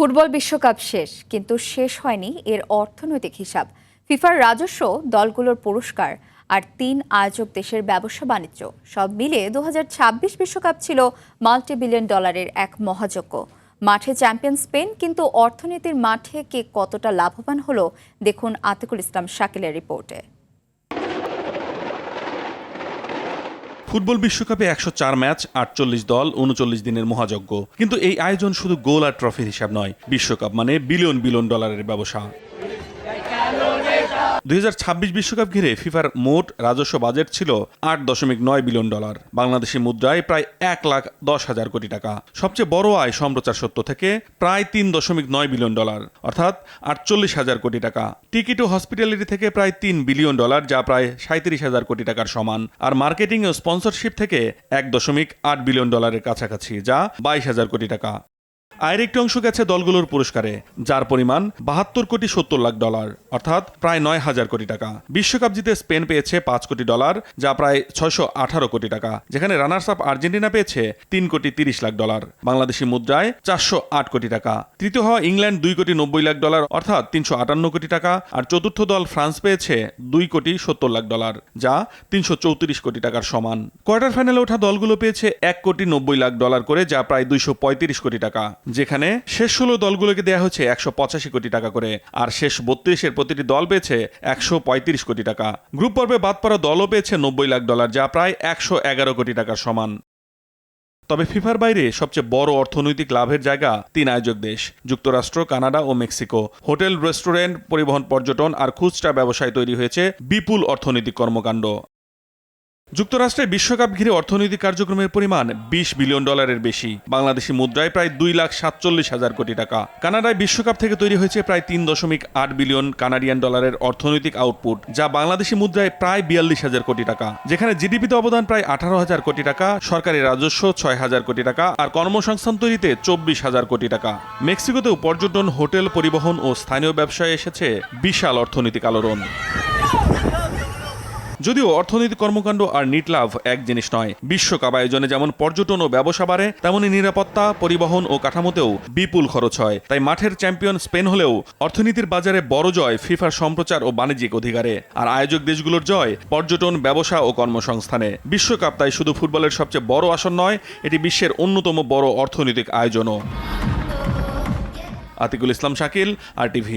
Football বিশ্বকাপ শেষ, কিন্তু শেষ হয়নি এর অর্থনৈতিক হিসাব। ফিফার রাজস্ব, দলগুলোর পুরস্কার আর ৩ আয়োজক দেশের ব্যবসা বাণিজ্য সব মিলে 2026 বিশ্বকাপ ছিল মাল্টি বিলিয়ন ডলারের এক মহাযজ্ঞ। মাঠে চ্যাম্পিয়ন স্পেন, কিন্তু অর্থনীতির মাঠে কে কতটা লাভবান হলো দেখুন আতিকুল ইসলাম শাকিলের রিপোর্টে। ফুটবল বিশ্বকাপে ১০৪ ম্যাচ, ৪৮ দল, ৩৯ দিনের মহাযজ্ঞ। কিন্তু এই আয়োজন শুধু গোল আর ট্রফির হিসাব নয়। বিশ্বকাপ মানে বিলিয়ন বিলিয়ন ডলারের ব্যবসা। 2026 বিশ্বকাপ ঘিরে ফিফার মোট রাজস্ব বাজেট ছিল ৮.৯ বিলিয়ন ডলার, বাংলাদেশি মুদ্রায় প্রায় ১,১০,০০০ কোটি টাকা। সবচেয়ে বড় আয় সম্প্রচার সত্ত্ব থেকে প্রায় ৩.৯ বিলিয়ন ডলার, অর্থাৎ ৪৮,০০০ কোটি টাকা। টিকিট ও হসপিটালিটি থেকে প্রায় ৩ বিলিয়ন ডলার, যা প্রায় ৩৭,০০০ কোটি টাকার সমান। আর মার্কেটিং ও স্পন্সরশিপ থেকে ১.৮ বিলিয়ন ডলারের কাছাকাছি, যা ২২,০০০ কোটি টাকা। আয়ের একটি অংশ গেছে দলগুলোর পুরস্কারে, যার পরিমাণ ৭২ কোটি ৭০ লাখ ডলার, অর্থাৎ প্রায় ৯,০০০ কোটি টাকা। বিশ্বকাপ জিতে স্পেন পেয়েছে ৫ কোটি ডলার, যা প্রায় ৬১৮ কোটি টাকা, যেখানে রানার্স আপ আর্জেন্টিনা পেয়েছে ৩ কোটি ৩০ লাখ ডলার, বাংলাদেশি মুদ্রায় ৪০৮ কোটি টাকা। তৃতীয় হওয়া ইংল্যান্ড ২ কোটি ৯০ লাখ ডলার, অর্থাৎ ৩৫৮ কোটি টাকা। আর চতুর্থ দল ফ্রান্স পেয়েছে ২ কোটি ৭০ লাখ ডলার, যা ৩৩৪ কোটি টাকার সমান। কোয়ার্টার ফাইনালে ওঠা দলগুলো পেয়েছে ১ কোটি ৯০ লাখ ডলার করে, যা প্রায় ২৩৫ কোটি টাকা, যেখানে শেষ ১৬ দলগুলোকে দেয়া হচ্ছে ১৮৫ কোটি টাকা করে, আর শেষ ৩২-এর প্রতিটি দল পেয়েছে ১৩৫ কোটি টাকা। গ্রুপ পর্বে বাদ পড়া দলও পেয়েছে ৯০ লাখ ডলার, যা প্রায় ১১১ কোটি টাকার সমান। তবে ফিফার বাইরে সবচেয়ে বড় অর্থনৈতিক লাভের জায়গা ৩ আয়োজক দেশ: যুক্তরাষ্ট্র, কানাডা ও মেক্সিকো। হোটেল, রেস্টুরেন্ট, পরিবহন, পর্যটন আর খুচরা ব্যবসায় তৈরি হয়েছে বিপুল অর্থনৈতিক কর্মকাণ্ড। যুক্তরাষ্ট্রে বিশ্বকাপ ঘিরে অর্থনৈতিক কার্যক্রমের পরিমাণ ২০ বিলিয়ন ডলারের বেশি, বাংলাদেশি মুদ্রায় প্রায় ২,৪৭,০০০ কোটি টাকা। কানাডায় বিশ্বকাপ থেকে তৈরি হয়েছে প্রায় ৩.৮ বিলিয়ন কানাডিয়ান ডলারের অর্থনৈতিক আউটপুট, যা বাংলাদেশি মুদ্রায় প্রায় ৪২,০০০ কোটি টাকা, যেখানে জিডিপিতে অবদান প্রায় ১৮,০০০ কোটি টাকা, সরকারি রাজস্ব ৬,০০০ কোটি টাকা আর কর্মসংস্থান তৈরিতে ২৪,০০০ কোটি টাকা। মেক্সিকোতেও পর্যটন, হোটেল, পরিবহন ও স্থানীয় ব্যবসায় এসেছে বিশাল অর্থনৈতিক আলোড়ন। যদিও অর্থনৈতিক কর্মকাণ্ড আর নিট লাভ এক জিনিস নয়। বিশ্বকাপ আয়োজনে যেমন পর্যটন ও ব্যবসা বাড়ে, তেমনি নিরাপত্তা, পরিবহন ও কাঠামোতেও বিপুল খরচ হয়। তাই মাঠের চ্যাম্পিয়ন স্পেন হলেও অর্থনীতির বাজারে বড় জয় ফিফার সম্প্রচার ও বাণিজ্যিক অধিকারে, আর আয়োজক দেশগুলোর জয় পর্যটন, ব্যবসা ও কর্মসংস্থানে। বিশ্বকাপ তাই শুধু ফুটবলের সবচেয়ে বড় আসর নয়, এটি বিশ্বের অন্যতম বড় অর্থনৈতিক আয়োজনও। আতিকুল ইসলাম শাকিল, RTV।